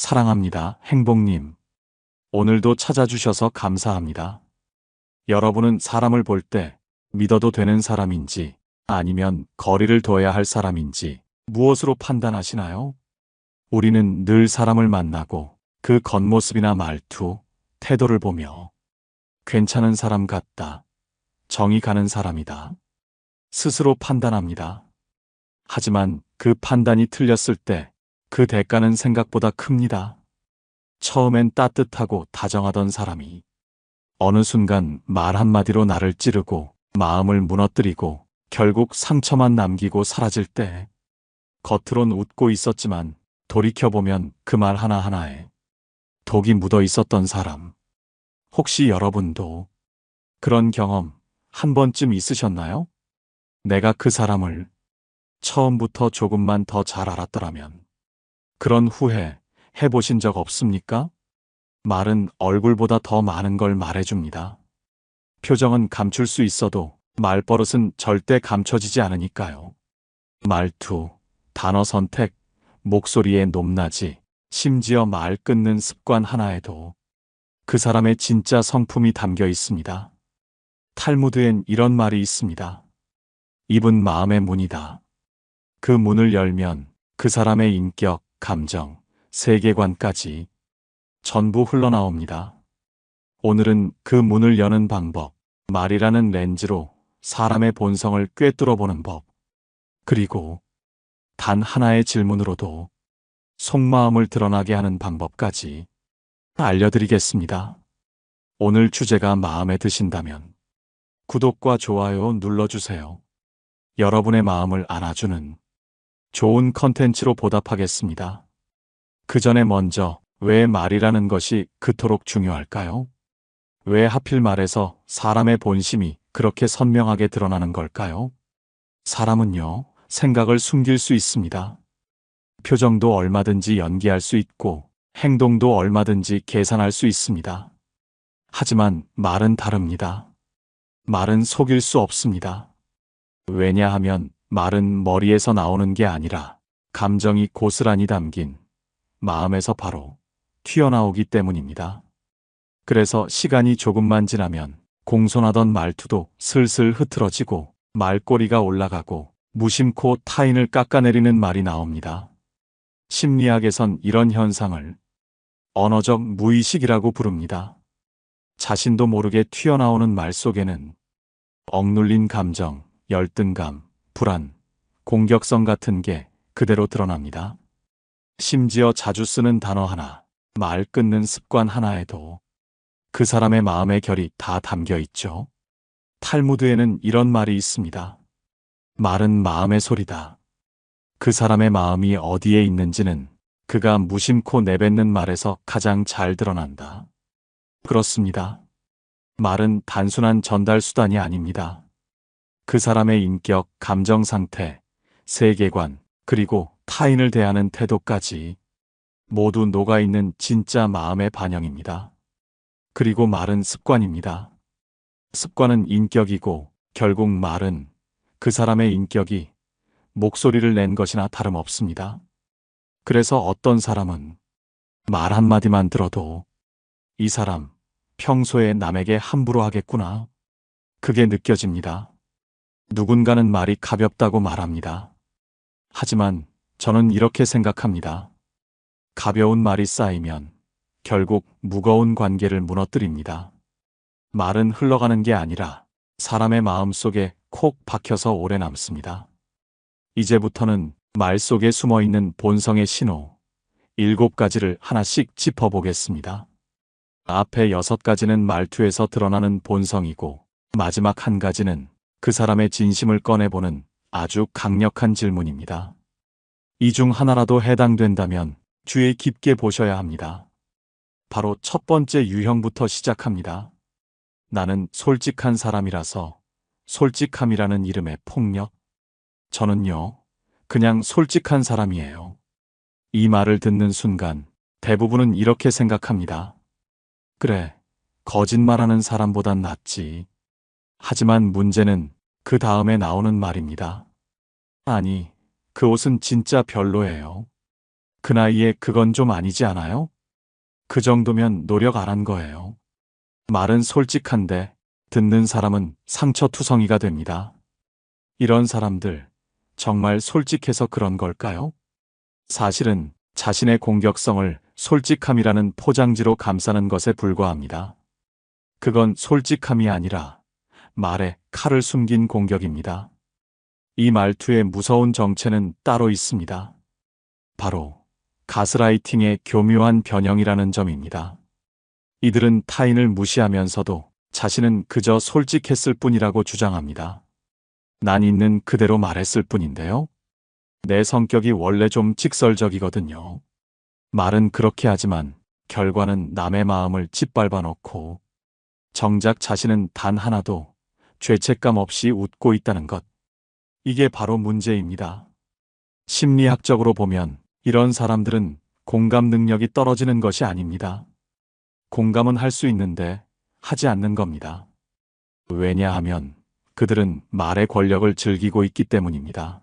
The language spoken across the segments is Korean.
사랑합니다, 행복님. 오늘도 찾아주셔서 감사합니다. 여러분은 사람을 볼 때 믿어도 되는 사람인지 아니면 거리를 둬야 할 사람인지 무엇으로 판단하시나요? 우리는 늘 사람을 만나고 그 겉모습이나 말투, 태도를 보며 괜찮은 사람 같다, 정이 가는 사람이다, 스스로 판단합니다. 하지만 그 판단이 틀렸을 때 그 대가는 생각보다 큽니다. 처음엔 따뜻하고 다정하던 사람이 어느 순간 말 한마디로 나를 찌르고 마음을 무너뜨리고 결국 상처만 남기고 사라질 때, 겉으론 웃고 있었지만 돌이켜보면 그 말 하나하나에 독이 묻어 있었던 사람. 혹시 여러분도 그런 경험 한 번쯤 있으셨나요? 내가 그 사람을 처음부터 조금만 더 잘 알았더라면. 그런 후회 해보신 적 없습니까? 말은 얼굴보다 더 많은 걸 말해줍니다. 표정은 감출 수 있어도 말버릇은 절대 감춰지지 않으니까요. 말투, 단어 선택, 목소리의 높낮이, 심지어 말 끊는 습관 하나에도 그 사람의 진짜 성품이 담겨 있습니다. 탈무드엔 이런 말이 있습니다. 입은 마음의 문이다. 그 문을 열면 그 사람의 인격, 감정, 세계관까지 전부 흘러나옵니다. 오늘은 그 문을 여는 방법, 말이라는 렌즈로 사람의 본성을 꿰뚫어 보는 법, 그리고 단 하나의 질문으로도 속마음을 드러나게 하는 방법까지 알려드리겠습니다. 오늘 주제가 마음에 드신다면 구독과 좋아요 눌러주세요. 여러분의 마음을 안아주는 좋은 컨텐츠로 보답하겠습니다. 그 전에 먼저 왜 말이라는 것이 그토록 중요할까요? 왜 하필 말에서 사람의 본심이 그렇게 선명하게 드러나는 걸까요? 사람은요, 생각을 숨길 수 있습니다. 표정도 얼마든지 연기할 수 있고 행동도 얼마든지 계산할 수 있습니다. 하지만 말은 다릅니다. 말은 속일 수 없습니다. 왜냐하면 말은 머리에서 나오는 게 아니라 감정이 고스란히 담긴 마음에서 바로 튀어나오기 때문입니다. 그래서 시간이 조금만 지나면 공손하던 말투도 슬슬 흐트러지고 말꼬리가 올라가고 무심코 타인을 깎아내리는 말이 나옵니다. 심리학에선 이런 현상을 언어적 무의식이라고 부릅니다. 자신도 모르게 튀어나오는 말 속에는 억눌린 감정, 열등감, 불안, 공격성 같은 게 그대로 드러납니다. 심지어 자주 쓰는 단어 하나, 말 끊는 습관 하나에도 그 사람의 마음의 결이 다 담겨 있죠. 탈무드에는 이런 말이 있습니다. 말은 마음의 소리다. 그 사람의 마음이 어디에 있는지는 그가 무심코 내뱉는 말에서 가장 잘 드러난다. 그렇습니다. 말은 단순한 전달 수단이 아닙니다. 그 사람의 인격, 감정 상태, 세계관, 그리고 타인을 대하는 태도까지 모두 녹아있는 진짜 마음의 반영입니다. 그리고 말은 습관입니다. 습관은 인격이고 결국 말은 그 사람의 인격이 목소리를 낸 것이나 다름없습니다. 그래서 어떤 사람은 말 한마디만 들어도 이 사람 평소에 남에게 함부로 하겠구나, 그게 느껴집니다. 누군가는 말이 가볍다고 말합니다. 하지만 저는 이렇게 생각합니다. 가벼운 말이 쌓이면 결국 무거운 관계를 무너뜨립니다. 말은 흘러가는 게 아니라 사람의 마음 속에 콕 박혀서 오래 남습니다. 이제부터는 말 속에 숨어 있는 본성의 신호 7가지를 하나씩 짚어보겠습니다. 앞에 6가지는 말투에서 드러나는 본성이고 마지막 1가지는 그 사람의 진심을 꺼내보는 아주 강력한 질문입니다. 이 중 하나라도 해당된다면 주의 깊게 보셔야 합니다. 바로 첫 번째 유형부터 시작합니다. 나는 솔직한 사람이라서 솔직함이라는 이름의 폭력. 저는요, 그냥 솔직한 사람이에요. 이 말을 듣는 순간 대부분은 이렇게 생각합니다. 그래, 거짓말하는 사람보단 낫지. 하지만 문제는 그 다음에 나오는 말입니다. 아니, 그 옷은 진짜 별로예요. 그 나이에 그건 좀 아니지 않아요? 그 정도면 노력 안 한 거예요. 말은 솔직한데 듣는 사람은 상처투성이가 됩니다. 이런 사람들 정말 솔직해서 그런 걸까요? 사실은 자신의 공격성을 솔직함이라는 포장지로 감싸는 것에 불과합니다. 그건 솔직함이 아니라 말에 칼을 숨긴 공격입니다. 이 말투의 무서운 정체는 따로 있습니다. 바로 가스라이팅의 교묘한 변형이라는 점입니다. 이들은 타인을 무시하면서도 자신은 그저 솔직했을 뿐이라고 주장합니다. 난 있는 그대로 말했을 뿐인데요. 내 성격이 원래 좀 직설적이거든요. 말은 그렇게 하지만 결과는 남의 마음을 짓밟아 놓고 정작 자신은 단 하나도 죄책감 없이 웃고 있다는 것. 이게 바로 문제입니다. 심리학적으로 보면 이런 사람들은 공감 능력이 떨어지는 것이 아닙니다. 공감은 할 수 있는데 하지 않는 겁니다. 왜냐하면 그들은 말의 권력을 즐기고 있기 때문입니다.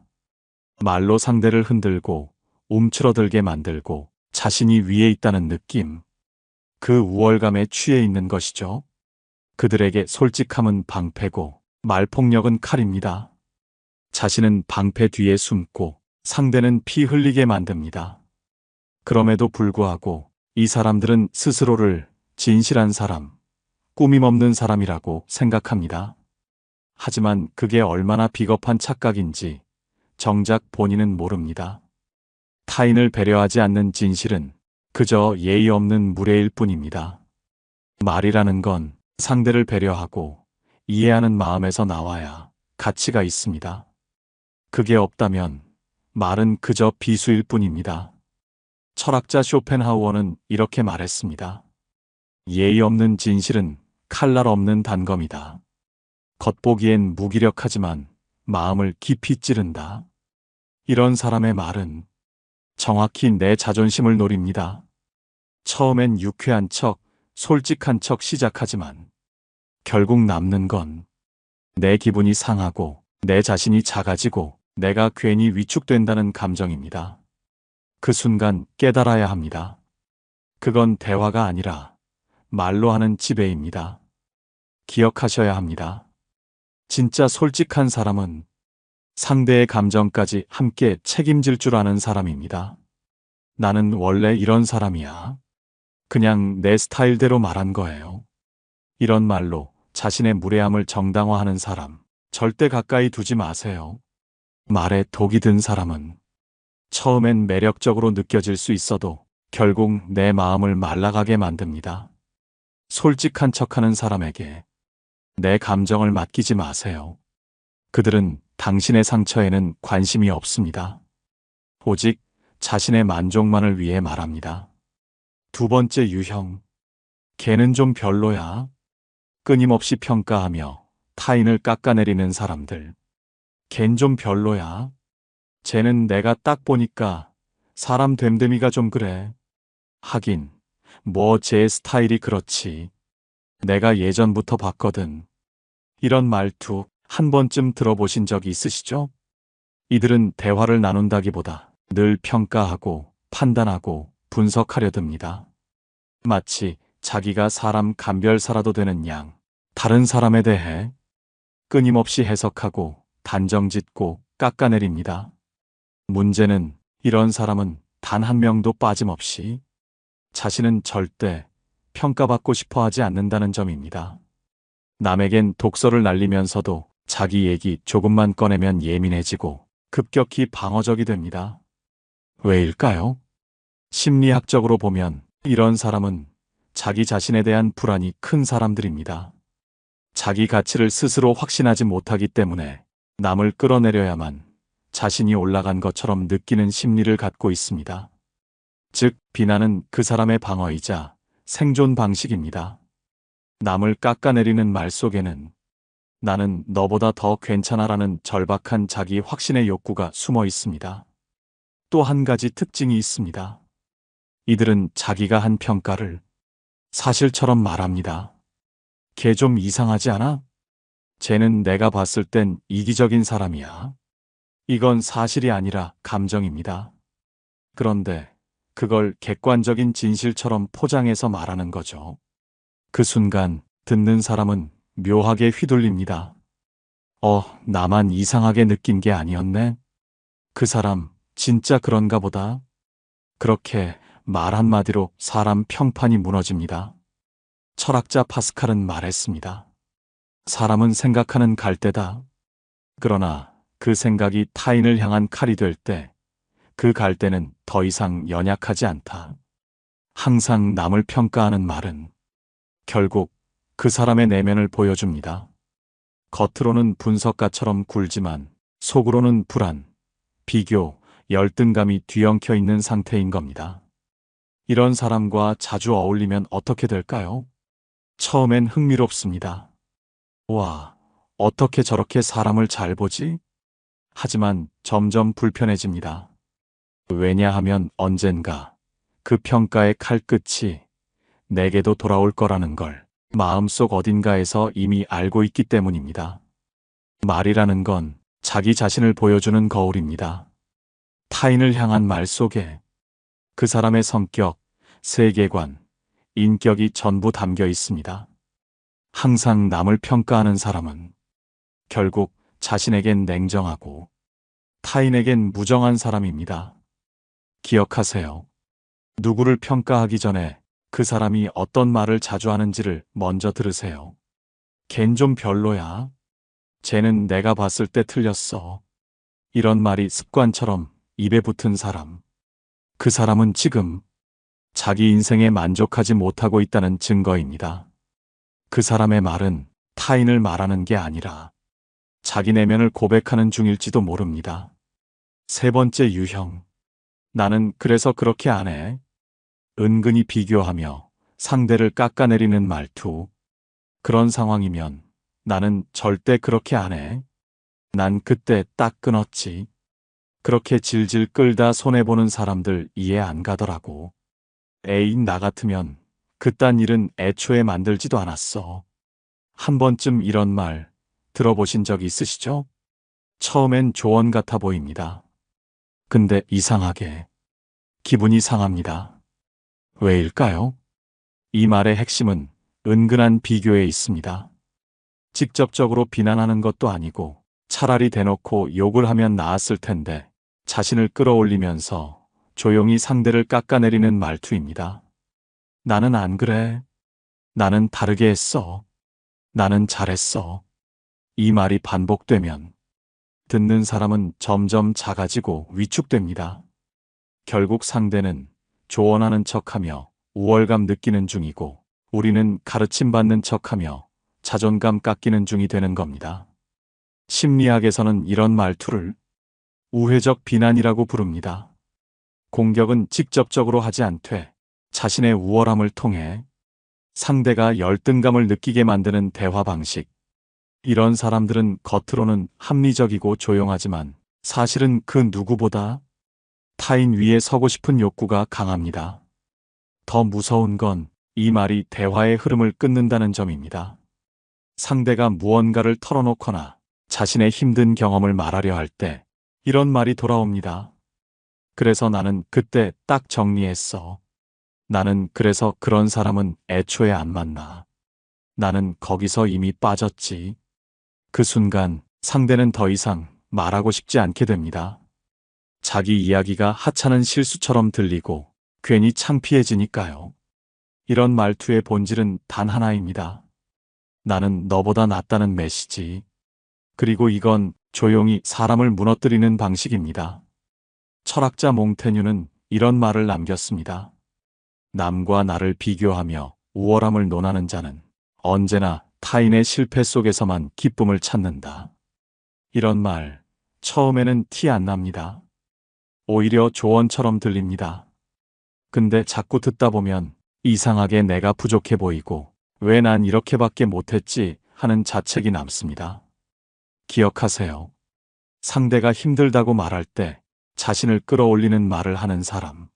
말로 상대를 흔들고 움츠러들게 만들고 자신이 위에 있다는 느낌. 그 우월감에 취해 있는 것이죠. 그들에게 솔직함은 방패고 말폭력은 칼입니다. 자신은 방패 뒤에 숨고 상대는 피 흘리게 만듭니다. 그럼에도 불구하고 이 사람들은 스스로를 진실한 사람, 꾸밈 없는 사람이라고 생각합니다. 하지만 그게 얼마나 비겁한 착각인지 정작 본인은 모릅니다. 타인을 배려하지 않는 진실은 그저 예의 없는 무례일 뿐입니다. 말이라는 건 상대를 배려하고 이해하는 마음에서 나와야 가치가 있습니다. 그게 없다면 말은 그저 비수일 뿐입니다. 철학자 쇼펜하우어는 이렇게 말했습니다. 예의 없는 진실은 칼날 없는 단검이다. 겉보기엔 무기력하지만 마음을 깊이 찌른다. 이런 사람의 말은 정확히 내 자존심을 노립니다. 처음엔 유쾌한 척, 솔직한 척 시작하지만 결국 남는 건 내 기분이 상하고 내 자신이 작아지고 내가 괜히 위축된다는 감정입니다. 그 순간 깨달아야 합니다. 그건 대화가 아니라 말로 하는 지배입니다. 기억하셔야 합니다. 진짜 솔직한 사람은 상대의 감정까지 함께 책임질 줄 아는 사람입니다. 나는 원래 이런 사람이야. 그냥 내 스타일대로 말한 거예요. 이런 말로 자신의 무례함을 정당화하는 사람, 절대 가까이 두지 마세요. 말에 독이 든 사람은 처음엔 매력적으로 느껴질 수 있어도 결국 내 마음을 말라가게 만듭니다. 솔직한 척하는 사람에게 내 감정을 맡기지 마세요. 그들은 당신의 상처에는 관심이 없습니다. 오직 자신의 만족만을 위해 말합니다. 두 번째 유형. 걔는 좀 별로야. 끊임없이 평가하며 타인을 깎아내리는 사람들. 걘 좀 별로야. 쟤는 내가 딱 보니까 사람 됨됨이가 좀 그래. 하긴 뭐 제 스타일이 그렇지. 내가 예전부터 봤거든. 이런 말투 한 번쯤 들어보신 적이 있으시죠? 이들은 대화를 나눈다기보다 늘 평가하고 판단하고 분석하려 듭니다. 마치 자기가 사람 감별사라도 되는 양, 다른 사람에 대해 끊임없이 해석하고 단정짓고 깎아내립니다. 문제는 이런 사람은 단 한 명도 빠짐없이 자신은 절대 평가받고 싶어 하지 않는다는 점입니다. 남에겐 독서를 날리면서도 자기 얘기 조금만 꺼내면 예민해지고 급격히 방어적이 됩니다. 왜일까요? 심리학적으로 보면 이런 사람은 자기 자신에 대한 불안이 큰 사람들입니다. 자기 가치를 스스로 확신하지 못하기 때문에 남을 끌어내려야만 자신이 올라간 것처럼 느끼는 심리를 갖고 있습니다. 즉, 비난은 그 사람의 방어이자 생존 방식입니다. 남을 깎아내리는 말 속에는 나는 너보다 더 괜찮아라는 절박한 자기 확신의 욕구가 숨어 있습니다. 또 한 가지 특징이 있습니다. 이들은 자기가 한 평가를 사실처럼 말합니다. 걔 좀 이상하지 않아? 쟤는 내가 봤을 땐 이기적인 사람이야. 이건 사실이 아니라 감정입니다. 그런데 그걸 객관적인 진실처럼 포장해서 말하는 거죠. 그 순간 듣는 사람은 묘하게 휘둘립니다. 나만 이상하게 느낀 게 아니었네. 그 사람 진짜 그런가 보다. 그렇게 말 한마디로 사람 평판이 무너집니다. 철학자 파스칼은 말했습니다. 사람은 생각하는 갈대다. 그러나 그 생각이 타인을 향한 칼이 될 때 그 갈대는 더 이상 연약하지 않다. 항상 남을 평가하는 말은 결국 그 사람의 내면을 보여줍니다. 겉으로는 분석가처럼 굴지만 속으로는 불안, 비교, 열등감이 뒤엉켜 있는 상태인 겁니다. 이런 사람과 자주 어울리면 어떻게 될까요? 처음엔 흥미롭습니다. 와, 어떻게 저렇게 사람을 잘 보지? 하지만 점점 불편해집니다. 왜냐하면 언젠가 그 평가의 칼끝이 내게도 돌아올 거라는 걸 마음속 어딘가에서 이미 알고 있기 때문입니다. 말이라는 건 자기 자신을 보여주는 거울입니다. 타인을 향한 말 속에 그 사람의 성격, 세계관, 인격이 전부 담겨 있습니다. 항상 남을 평가하는 사람은 결국 자신에겐 냉정하고 타인에겐 무정한 사람입니다. 기억하세요. 누구를 평가하기 전에 그 사람이 어떤 말을 자주 하는지를 먼저 들으세요. 걘 좀 별로야. 쟤는 내가 봤을 때 틀렸어. 이런 말이 습관처럼 입에 붙은 사람. 그 사람은 지금 자기 인생에 만족하지 못하고 있다는 증거입니다. 그 사람의 말은 타인을 말하는 게 아니라 자기 내면을 고백하는 중일지도 모릅니다. 세 번째 유형. 나는 그래서 그렇게 안 해. 은근히 비교하며 상대를 깎아내리는 말투. 그런 상황이면 나는 절대 그렇게 안 해. 난 그때 딱 끊었지. 그렇게 질질 끌다 손해보는 사람들 이해 안 가더라고. 에이, 나 같으면 그딴 일은 애초에 만들지도 않았어. 한 번쯤 이런 말 들어보신 적 있으시죠? 처음엔 조언 같아 보입니다. 근데 이상하게 기분이 상합니다. 왜일까요? 이 말의 핵심은 은근한 비교에 있습니다. 직접적으로 비난하는 것도 아니고 차라리 대놓고 욕을 하면 나았을 텐데 자신을 끌어올리면서 조용히 상대를 깎아내리는 말투입니다. 나는 안 그래. 나는 다르게 했어. 나는 잘했어. 이 말이 반복되면 듣는 사람은 점점 작아지고 위축됩니다. 결국 상대는 조언하는 척하며 우월감 느끼는 중이고 우리는 가르침받는 척하며 자존감 깎이는 중이 되는 겁니다. 심리학에서는 이런 말투를 우회적 비난이라고 부릅니다. 공격은 직접적으로 하지 않되 자신의 우월함을 통해 상대가 열등감을 느끼게 만드는 대화 방식. 이런 사람들은 겉으로는 합리적이고 조용하지만 사실은 그 누구보다 타인 위에 서고 싶은 욕구가 강합니다. 더 무서운 건 이 말이 대화의 흐름을 끊는다는 점입니다. 상대가 무언가를 털어놓거나 자신의 힘든 경험을 말하려 할 때 이런 말이 돌아옵니다. 그래서 나는 그때 딱 정리했어. 나는 그래서 그런 사람은 애초에 안 만나. 나는 거기서 이미 빠졌지. 그 순간 상대는 더 이상 말하고 싶지 않게 됩니다. 자기 이야기가 하찮은 실수처럼 들리고 괜히 창피해지니까요. 이런 말투의 본질은 단 하나입니다. 나는 너보다 낫다는 메시지. 그리고 이건 조용히 사람을 무너뜨리는 방식입니다. 철학자 몽테뉴는 이런 말을 남겼습니다. 남과 나를 비교하며 우월함을 논하는 자는 언제나 타인의 실패 속에서만 기쁨을 찾는다. 이런 말, 처음에는 티 안 납니다. 오히려 조언처럼 들립니다. 근데 자꾸 듣다 보면 이상하게 내가 부족해 보이고 왜 난 이렇게밖에 못했지 하는 자책이 남습니다. 기억하세요. 상대가 힘들다고 말할 때 자신을 끌어올리는 말을 하는 사람.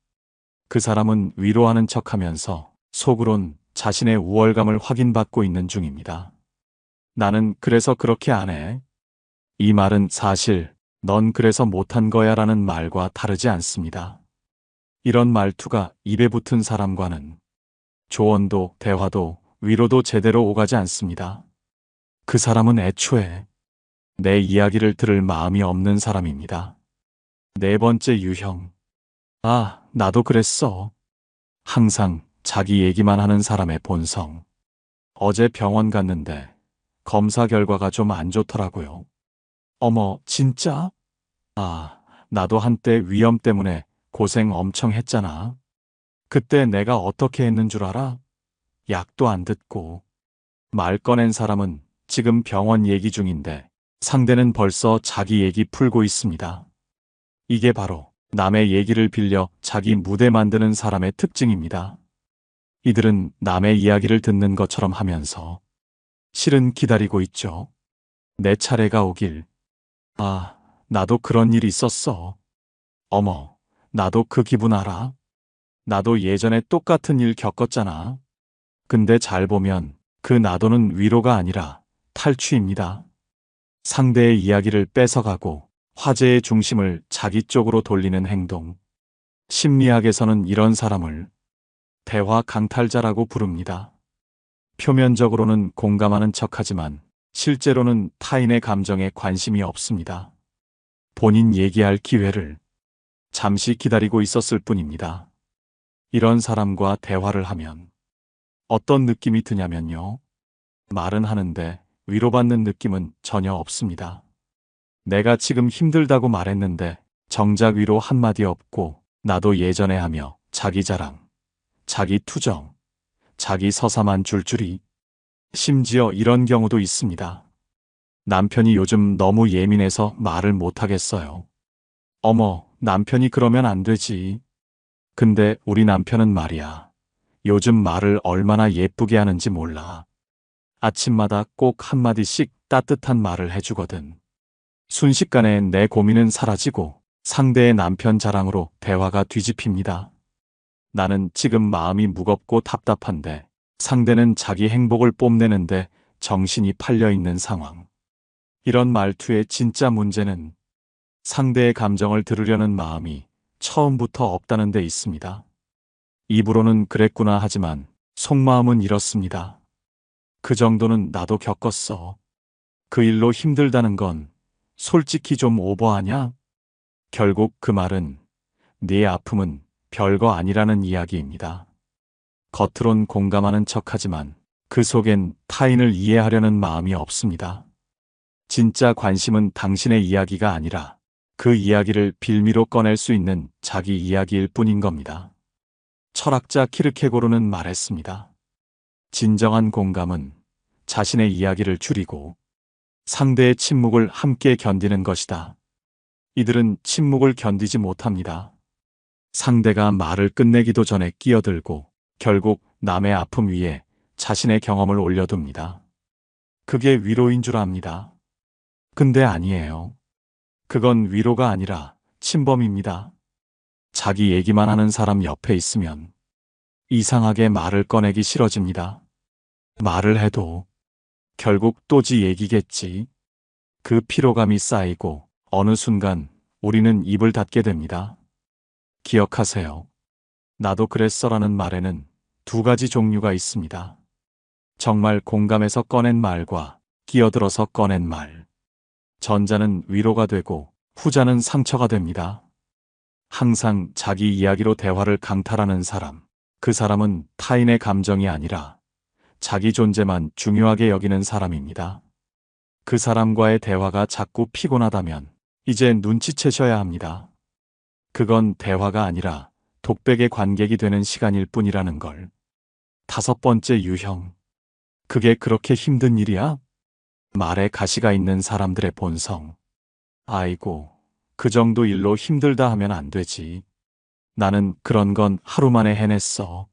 그 사람은 위로하는 척하면서 속으론 자신의 우월감을 확인받고 있는 중입니다. 나는 그래서 그렇게 안 해. 이 말은 사실 넌 그래서 못한 거야 라는 말과 다르지 않습니다. 이런 말투가 입에 붙은 사람과는 조언도 대화도 위로도 제대로 오가지 않습니다. 그 사람은 애초에 내 이야기를 들을 마음이 없는 사람입니다. 네 번째 유형. 아, 나도 그랬어. 항상 자기 얘기만 하는 사람의 본성. 어제 병원 갔는데 검사 결과가 좀 안 좋더라고요. 어머, 진짜? 아, 나도 한때 위염 때문에 고생 엄청 했잖아. 그때 내가 어떻게 했는 줄 알아? 약도 안 듣고. 말 꺼낸 사람은 지금 병원 얘기 중인데 상대는 벌써 자기 얘기 풀고 있습니다. 이게 바로 남의 얘기를 빌려 자기 무대 만드는 사람의 특징입니다. 이들은 남의 이야기를 듣는 것처럼 하면서 실은 기다리고 있죠. 내 차례가 오길. 아, 나도 그런 일이 있었어. 어머, 나도 그 기분 알아? 나도 예전에 똑같은 일 겪었잖아. 근데 잘 보면 그 나도는 위로가 아니라 탈취입니다. 상대의 이야기를 뺏어가고 화제의 중심을 자기 쪽으로 돌리는 행동. 심리학에서는 이런 사람을 대화 강탈자라고 부릅니다. 표면적으로는 공감하는 척하지만 실제로는 타인의 감정에 관심이 없습니다. 본인 얘기할 기회를 잠시 기다리고 있었을 뿐입니다. 이런 사람과 대화를 하면 어떤 느낌이 드냐면요. 말은 하는데 위로받는 느낌은 전혀 없습니다. 내가 지금 힘들다고 말했는데 정작 위로 한마디 없고 나도 예전에 하며 자기 자랑, 자기 투정, 자기 서사만 줄줄이. 심지어 이런 경우도 있습니다. 남편이 요즘 너무 예민해서 말을 못하겠어요. 어머, 남편이 그러면 안 되지. 근데 우리 남편은 말이야. 요즘 말을 얼마나 예쁘게 하는지 몰라. 아침마다 꼭 한마디씩 따뜻한 말을 해주거든. 순식간에 내 고민은 사라지고 상대의 남편 자랑으로 대화가 뒤집힙니다. 나는 지금 마음이 무겁고 답답한데 상대는 자기 행복을 뽐내는데 정신이 팔려 있는 상황. 이런 말투의 진짜 문제는 상대의 감정을 들으려는 마음이 처음부터 없다는 데 있습니다. 입으로는 그랬구나 하지만 속마음은 이렇습니다. 그 정도는 나도 겪었어. 그 일로 힘들다는 건 솔직히 좀 오버하냐? 결국 그 말은 네 아픔은 별거 아니라는 이야기입니다. 겉으론 공감하는 척하지만 그 속엔 타인을 이해하려는 마음이 없습니다. 진짜 관심은 당신의 이야기가 아니라 그 이야기를 빌미로 꺼낼 수 있는 자기 이야기일 뿐인 겁니다. 철학자 키르케고르는 말했습니다. 진정한 공감은 자신의 이야기를 줄이고 상대의 침묵을 함께 견디는 것이다. 이들은 침묵을 견디지 못합니다. 상대가 말을 끝내기도 전에 끼어들고 결국 남의 아픔 위에 자신의 경험을 올려둡니다. 그게 위로인 줄 압니다. 근데 아니에요. 그건 위로가 아니라 침범입니다. 자기 얘기만 하는 사람 옆에 있으면 이상하게 말을 꺼내기 싫어집니다. 말을 해도 결국 또 지 얘기겠지. 그 피로감이 쌓이고 어느 순간 우리는 입을 닫게 됩니다. 기억하세요. 나도 그랬어라는 말에는 두 가지 종류가 있습니다. 정말 공감해서 꺼낸 말과 끼어들어서 꺼낸 말. 전자는 위로가 되고 후자는 상처가 됩니다. 항상 자기 이야기로 대화를 강탈하는 사람. 그 사람은 타인의 감정이 아니라 자기 존재만 중요하게 여기는 사람입니다. 그 사람과의 대화가 자꾸 피곤하다면 이제 눈치채셔야 합니다. 그건 대화가 아니라 독백의 관객이 되는 시간일 뿐이라는 걸. 다섯 번째 유형. 그게 그렇게 힘든 일이야? 말에 가시가 있는 사람들의 본성. 아이고, 그 정도 일로 힘들다 하면 안 되지. 나는 그런 건 하루 만에 해냈어.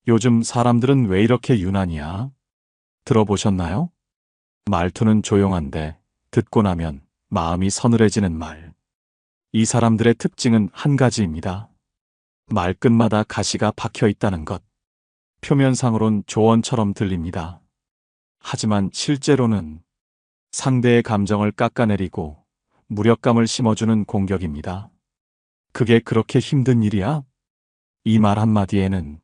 요즘 사람들은 왜 이렇게 유난이야? 들어보셨나요? 말투는 조용한데 듣고 나면 마음이 서늘해지는 말. 이 사람들의 특징은 한 가지입니다. 말끝마다 가시가 박혀 있다는 것. 표면상으론 조언처럼 들립니다. 하지만 실제로는 상대의 감정을 깎아내리고 무력감을 심어주는 공격입니다. 그게 그렇게 힘든 일이야? 이 말 한마디에는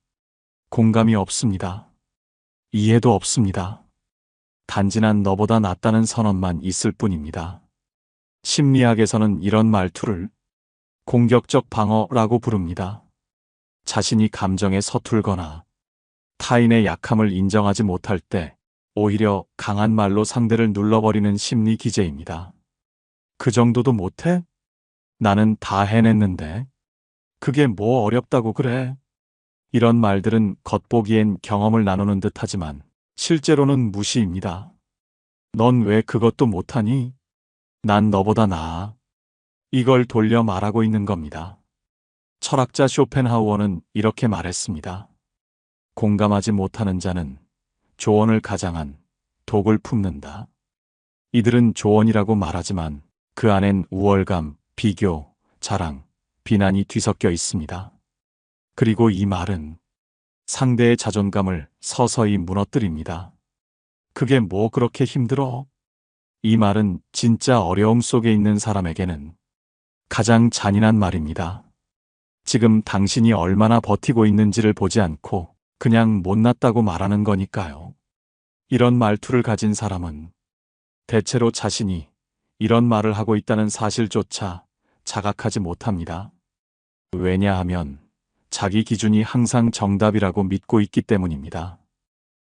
공감이 없습니다. 이해도 없습니다. 단지 난 너보다 낫다는 선언만 있을 뿐입니다. 심리학에서는 이런 말투를 공격적 방어라고 부릅니다. 자신이 감정에 서툴거나 타인의 약함을 인정하지 못할 때 오히려 강한 말로 상대를 눌러버리는 심리 기제입니다. 그 정도도 못해? 나는 다 해냈는데. 그게 뭐 어렵다고 그래? 이런 말들은 겉보기엔 경험을 나누는 듯 하지만 실제로는 무시입니다. 넌 왜 그것도 못하니? 난 너보다 나아. 이걸 돌려 말하고 있는 겁니다. 철학자 쇼펜하우어는 이렇게 말했습니다. 공감하지 못하는 자는 조언을 가장한 독을 품는다. 이들은 조언이라고 말하지만 그 안엔 우월감, 비교, 자랑, 비난이 뒤섞여 있습니다. 그리고 이 말은 상대의 자존감을 서서히 무너뜨립니다. 그게 뭐 그렇게 힘들어? 이 말은 진짜 어려움 속에 있는 사람에게는 가장 잔인한 말입니다. 지금 당신이 얼마나 버티고 있는지를 보지 않고 그냥 못났다고 말하는 거니까요. 이런 말투를 가진 사람은 대체로 자신이 이런 말을 하고 있다는 사실조차 자각하지 못합니다. 왜냐하면 자기 기준이 항상 정답이라고 믿고 있기 때문입니다.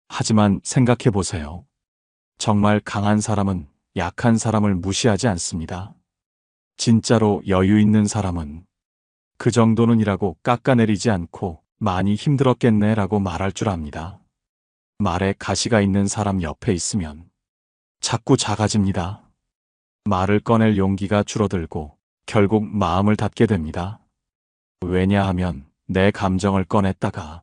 하지만 생각해 보세요. 정말 강한 사람은 약한 사람을 무시하지 않습니다. 진짜로 여유 있는 사람은 그 정도는이라고 깎아내리지 않고 많이 힘들었겠네 라고 말할 줄 압니다. 말에 가시가 있는 사람 옆에 있으면 자꾸 작아집니다. 말을 꺼낼 용기가 줄어들고 결국 마음을 닫게 됩니다. 왜냐하면 내 감정을 꺼냈다가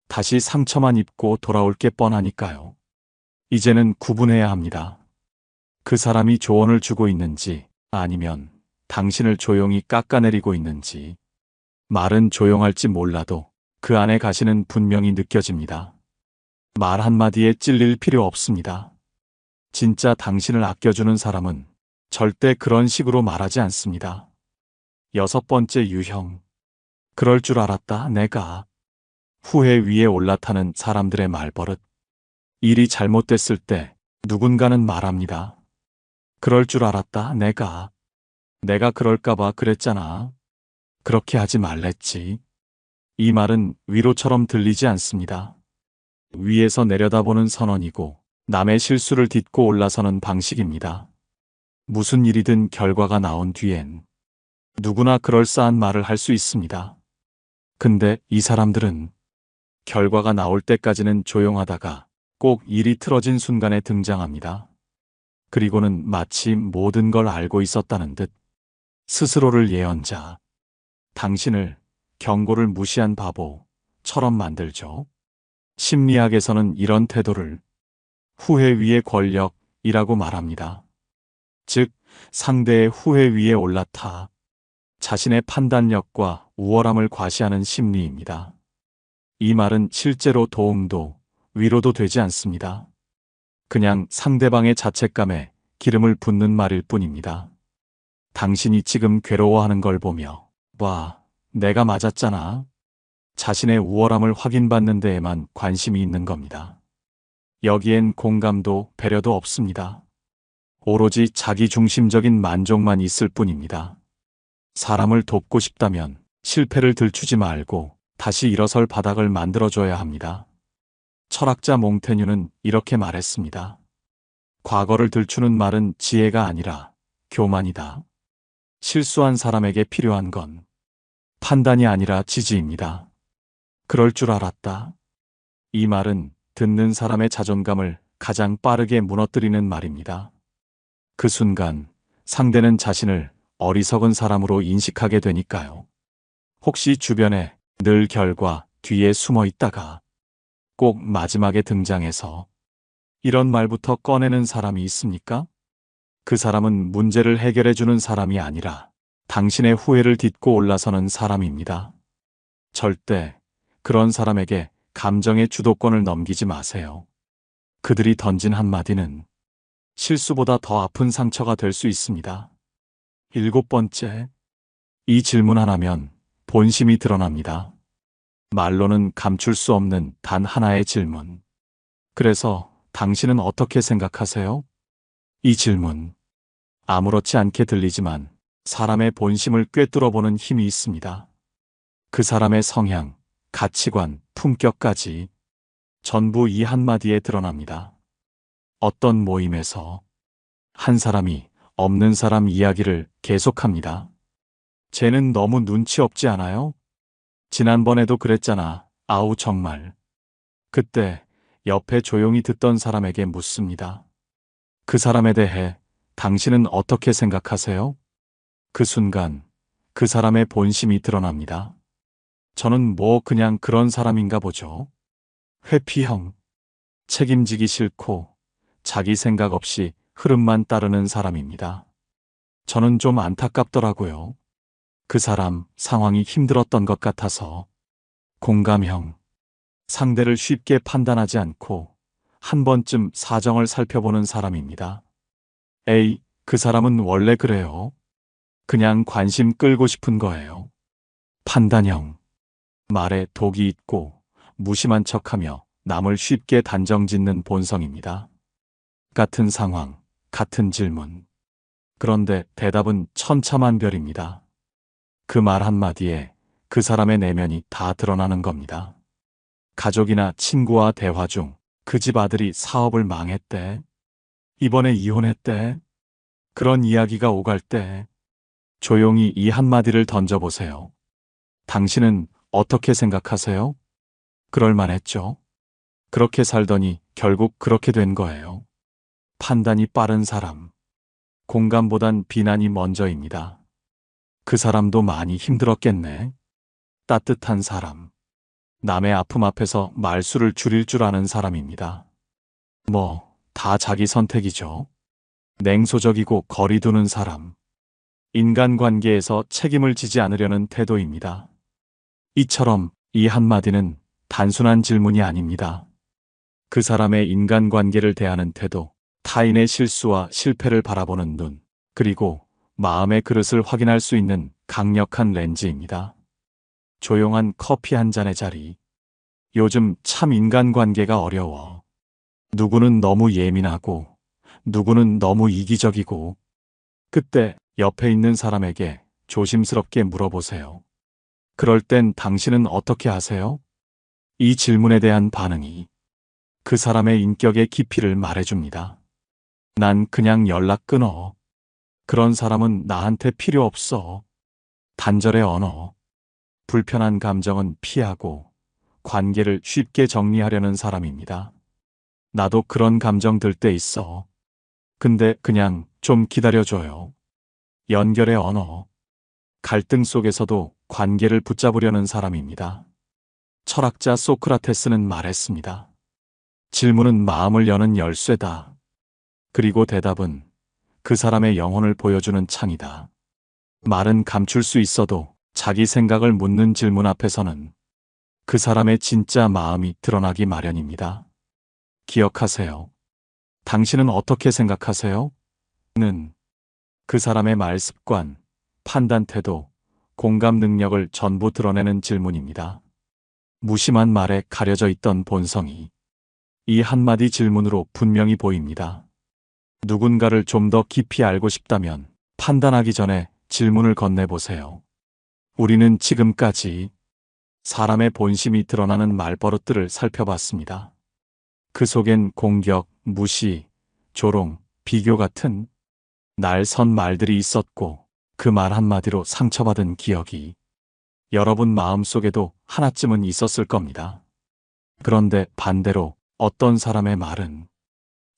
다시 상처만 입고 돌아올 게 뻔하니까요. 이제는 구분해야 합니다. 그 사람이 조언을 주고 있는지 아니면 당신을 조용히 깎아내리고 있는지. 말은 조용할지 몰라도 그 안에 가시는 분명히 느껴집니다. 말 한마디에 찔릴 필요 없습니다. 진짜 당신을 아껴주는 사람은 절대 그런 식으로 말하지 않습니다. 6번째 유형. 그럴 줄 알았다, 내가. 후회 위에 올라타는 사람들의 말버릇. 일이 잘못됐을 때 누군가는 말합니다. 그럴 줄 알았다, 내가. 내가 그럴까봐 그랬잖아. 그렇게 하지 말랬지. 이 말은 위로처럼 들리지 않습니다. 위에서 내려다보는 선언이고 남의 실수를 딛고 올라서는 방식입니다. 무슨 일이든 결과가 나온 뒤엔 누구나 그럴싸한 말을 할 수 있습니다. 근데 이 사람들은 결과가 나올 때까지는 조용하다가 꼭 일이 틀어진 순간에 등장합니다. 그리고는 마치 모든 걸 알고 있었다는 듯 스스로를 예언자, 당신을 경고를 무시한 바보처럼 만들죠. 심리학에서는 이런 태도를 후회 위의 권력이라고 말합니다. 즉, 상대의 후회 위에 올라타 자신의 판단력과 우월함을 과시하는 심리입니다. 이 말은 실제로 도움도 위로도 되지 않습니다. 그냥 상대방의 자책감에 기름을 붓는 말일 뿐입니다. 당신이 지금 괴로워하는 걸 보며 와, 내가 맞았잖아. 자신의 우월함을 확인받는 데에만 관심이 있는 겁니다. 여기엔 공감도 배려도 없습니다. 오로지 자기중심적인 만족만 있을 뿐입니다. 사람을 돕고 싶다면 실패를 들추지 말고 다시 일어설 바닥을 만들어줘야 합니다. 철학자 몽테뉴는 이렇게 말했습니다. 과거를 들추는 말은 지혜가 아니라 교만이다. 실수한 사람에게 필요한 건 판단이 아니라 지지입니다. 그럴 줄 알았다. 이 말은 듣는 사람의 자존감을 가장 빠르게 무너뜨리는 말입니다. 그 순간 상대는 자신을 어리석은 사람으로 인식하게 되니까요. 혹시 주변에 늘 결과 뒤에 숨어 있다가 꼭 마지막에 등장해서 이런 말부터 꺼내는 사람이 있습니까? 그 사람은 문제를 해결해주는 사람이 아니라 당신의 후회를 딛고 올라서는 사람입니다. 절대 그런 사람에게 감정의 주도권을 넘기지 마세요. 그들이 던진 한마디는 실수보다 더 아픈 상처가 될 수 있습니다. 7번째, 이 질문 하나면 본심이 드러납니다. 말로는 감출 수 없는 단 하나의 질문. 그래서 당신은 어떻게 생각하세요? 이 질문. 아무렇지 않게 들리지만 사람의 본심을 꿰뚫어보는 힘이 있습니다. 그 사람의 성향, 가치관, 품격까지 전부 이 한마디에 드러납니다. 어떤 모임에서 한 사람이 없는 사람 이야기를 계속합니다. 쟤는 너무 눈치 없지 않아요? 지난번에도 그랬잖아. 아우 정말. 그때 옆에 조용히 듣던 사람에게 묻습니다. 그 사람에 대해 당신은 어떻게 생각하세요? 그 순간 그 사람의 본심이 드러납니다. 저는 뭐 그냥 그런 사람인가 보죠. 회피형. 책임지기 싫고 자기 생각 없이 흐름만 따르는 사람입니다. 저는 좀 안타깝더라고요. 그 사람 상황이 힘들었던 것 같아서. 공감형. 상대를 쉽게 판단하지 않고 한 번쯤 사정을 살펴보는 사람입니다. 에이, 그 사람은 원래 그래요. 그냥 관심 끌고 싶은 거예요. 판단형. 말에 독이 있고 무심한 척하며 남을 쉽게 단정짓는 본성입니다. 같은 상황, 같은 질문. 그런데 대답은 천차만별입니다. 그 말 한마디에 그 사람의 내면이 다 드러나는 겁니다. 가족이나 친구와 대화 중 그 집 아들이 사업을 망했대. 이번에 이혼했대. 그런 이야기가 오갈 때 조용히 이 한마디를 던져보세요. 당신은 어떻게 생각하세요? 그럴 만했죠. 그렇게 살더니 결국 그렇게 된 거예요. 판단이 빠른 사람. 공감보단 비난이 먼저입니다. 그 사람도 많이 힘들었겠네. 따뜻한 사람. 남의 아픔 앞에서 말수를 줄일 줄 아는 사람입니다. 뭐, 다 자기 선택이죠. 냉소적이고 거리 두는 사람. 인간관계에서 책임을 지지 않으려는 태도입니다. 이처럼 이 한마디는 단순한 질문이 아닙니다. 그 사람의 인간관계를 대하는 태도, 타인의 실수와 실패를 바라보는 눈, 그리고 마음의 그릇을 확인할 수 있는 강력한 렌즈입니다. 조용한 커피 한 잔의 자리. 요즘 참 인간관계가 어려워. 누구는 너무 예민하고, 누구는 너무 이기적이고, 그때 옆에 있는 사람에게 조심스럽게 물어보세요. 그럴 땐 당신은 어떻게 하세요? 이 질문에 대한 반응이 그 사람의 인격의 깊이를 말해줍니다. 난 그냥 연락 끊어. 그런 사람은 나한테 필요 없어. 단절의 언어. 불편한 감정은 피하고 관계를 쉽게 정리하려는 사람입니다. 나도 그런 감정 들 때 있어. 근데 그냥 좀 기다려줘요. 연결의 언어. 갈등 속에서도 관계를 붙잡으려는 사람입니다. 철학자 소크라테스는 말했습니다. 질문은 마음을 여는 열쇠다. 그리고 대답은 그 사람의 영혼을 보여주는 창이다. 말은 감출 수 있어도 자기 생각을 묻는 질문 앞에서는 그 사람의 진짜 마음이 드러나기 마련입니다. 기억하세요. 당신은 어떻게 생각하세요? 는 그 사람의 말 습관, 판단 태도, 공감 능력을 전부 드러내는 질문입니다. 무심한 말에 가려져 있던 본성이 이 한마디 질문으로 분명히 보입니다. 누군가를 좀 더 깊이 알고 싶다면 판단하기 전에 질문을 건네보세요. 우리는 지금까지 사람의 본심이 드러나는 말버릇들을 살펴봤습니다. 그 속엔 공격, 무시, 조롱, 비교 같은 날 선 말들이 있었고 그 말 한마디로 상처받은 기억이 여러분 마음속에도 하나쯤은 있었을 겁니다. 그런데 반대로 어떤 사람의 말은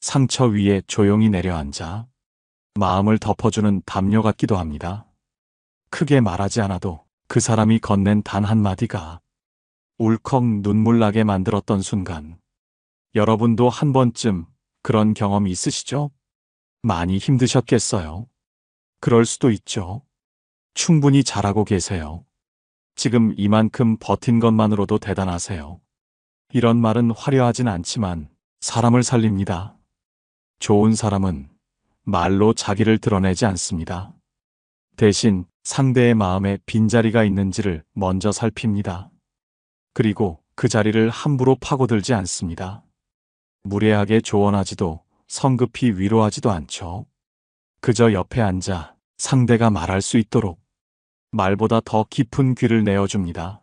상처 위에 조용히 내려앉아 마음을 덮어주는 담요 같기도 합니다. 크게 말하지 않아도 그 사람이 건넨 단 한마디가 울컥 눈물 나게 만들었던 순간, 여러분도 한 번쯤 그런 경험 있으시죠? 많이 힘드셨겠어요. 그럴 수도 있죠. 충분히 잘하고 계세요. 지금 이만큼 버틴 것만으로도 대단하세요. 이런 말은 화려하진 않지만 사람을 살립니다. 좋은 사람은 말로 자기를 드러내지 않습니다. 대신 상대의 마음에 빈자리가 있는지를 먼저 살핍니다. 그리고 그 자리를 함부로 파고들지 않습니다. 무례하게 조언하지도 성급히 위로하지도 않죠. 그저 옆에 앉아 상대가 말할 수 있도록 말보다 더 깊은 귀를 내어줍니다.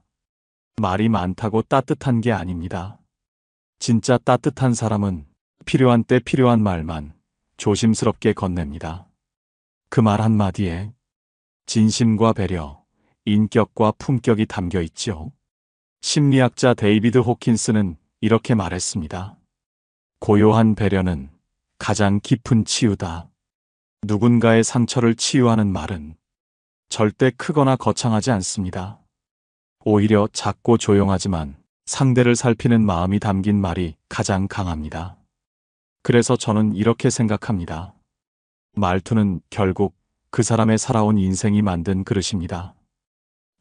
말이 많다고 따뜻한 게 아닙니다. 진짜 따뜻한 사람은 필요한 때 필요한 말만 조심스럽게 건넵니다. 그 말 한마디에 진심과 배려, 인격과 품격이 담겨 있죠. 심리학자 데이비드 호킨스는 이렇게 말했습니다. 고요한 배려는 가장 깊은 치유다. 누군가의 상처를 치유하는 말은 절대 크거나 거창하지 않습니다. 오히려 작고 조용하지만 상대를 살피는 마음이 담긴 말이 가장 강합니다. 그래서 저는 이렇게 생각합니다. 말투는 결국 그 사람의 살아온 인생이 만든 그릇입니다.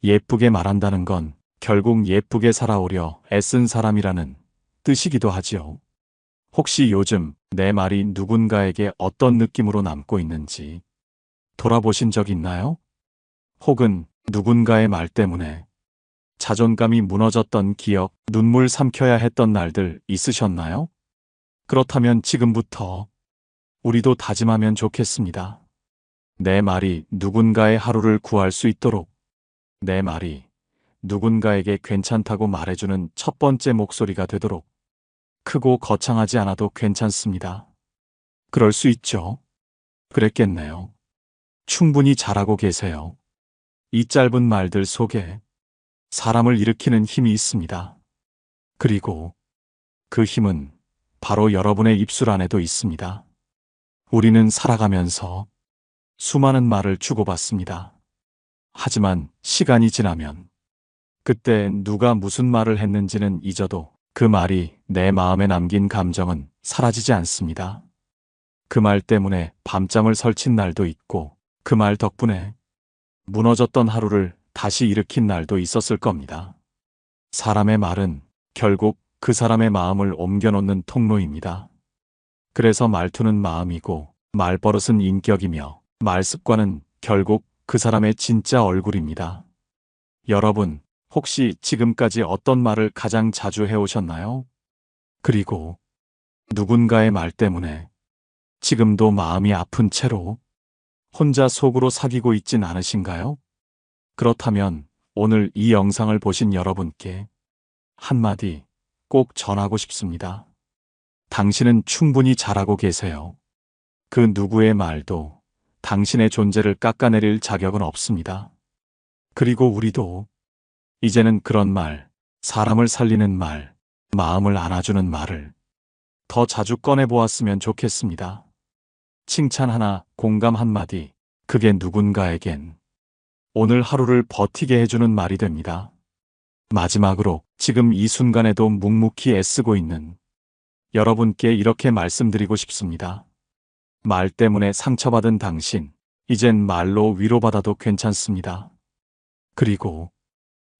예쁘게 말한다는 건 결국 예쁘게 살아오려 애쓴 사람이라는 뜻이기도 하지요. 혹시 요즘 내 말이 누군가에게 어떤 느낌으로 남고 있는지 돌아보신 적 있나요? 혹은 누군가의 말 때문에 자존감이 무너졌던 기억, 눈물 삼켜야 했던 날들 있으셨나요? 그렇다면 지금부터 우리도 다짐하면 좋겠습니다. 내 말이 누군가의 하루를 구할 수 있도록, 내 말이 누군가에게 괜찮다고 말해주는 첫 번째 목소리가 되도록, 크고 거창하지 않아도 괜찮습니다. 그럴 수 있죠. 그랬겠네요. 충분히 잘하고 계세요. 이 짧은 말들 속에 사람을 일으키는 힘이 있습니다. 그리고 그 힘은 바로 여러분의 입술 안에도 있습니다. 우리는 살아가면서 수많은 말을 주고받습니다. 하지만 시간이 지나면 그때 누가 무슨 말을 했는지는 잊어도 그 말이 내 마음에 남긴 감정은 사라지지 않습니다. 그 말 때문에 밤잠을 설친 날도 있고 그 말 덕분에 무너졌던 하루를 다시 일으킨 날도 있었을 겁니다. 사람의 말은 결국 그 사람의 마음을 옮겨놓는 통로입니다. 그래서 말투는 마음이고 말버릇은 인격이며 말습관은 결국 그 사람의 진짜 얼굴입니다. 여러분, 혹시 지금까지 어떤 말을 가장 자주 해오셨나요? 그리고 누군가의 말 때문에 지금도 마음이 아픈 채로 혼자 속으로 사귀고 있진 않으신가요? 그렇다면 오늘 이 영상을 보신 여러분께 한마디 꼭 전하고 싶습니다. 당신은 충분히 잘하고 계세요. 그 누구의 말도 당신의 존재를 깎아내릴 자격은 없습니다. 그리고 우리도 이제는 그런 말, 사람을 살리는 말, 마음을 안아주는 말을 더 자주 꺼내보았으면 좋겠습니다. 칭찬 하나, 공감 한마디, 그게 누군가에겐 오늘 하루를 버티게 해주는 말이 됩니다. 마지막으로 지금 이 순간에도 묵묵히 애쓰고 있는 여러분께 이렇게 말씀드리고 싶습니다. 말 때문에 상처받은 당신, 이젠 말로 위로받아도 괜찮습니다. 그리고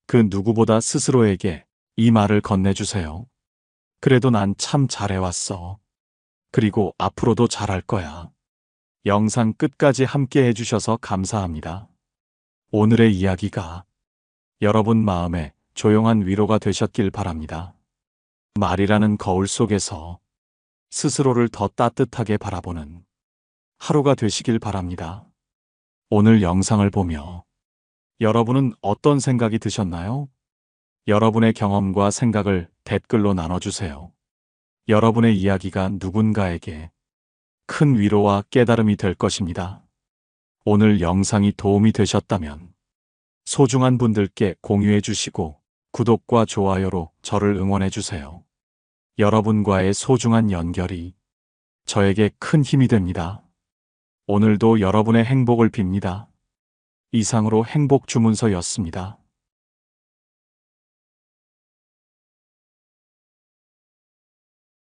그 누구보다 스스로에게 이 말을 건네주세요. 그래도 난 참 잘해왔어. 그리고 앞으로도 잘할 거야. 영상 끝까지 함께 해주셔서 감사합니다. 오늘의 이야기가 여러분 마음에 조용한 위로가 되셨길 바랍니다. 말이라는 거울 속에서 스스로를 더 따뜻하게 바라보는 하루가 되시길 바랍니다. 오늘 영상을 보며 여러분은 어떤 생각이 드셨나요? 여러분의 경험과 생각을 댓글로 나눠주세요. 여러분의 이야기가 누군가에게 큰 위로와 깨달음이 될 것입니다. 오늘 영상이 도움이 되셨다면 소중한 분들께 공유해 주시고 구독과 좋아요로 저를 응원해 주세요. 여러분과의 소중한 연결이 저에게 큰 힘이 됩니다. 오늘도 여러분의 행복을 빕니다. 이상으로 행복 주문서였습니다.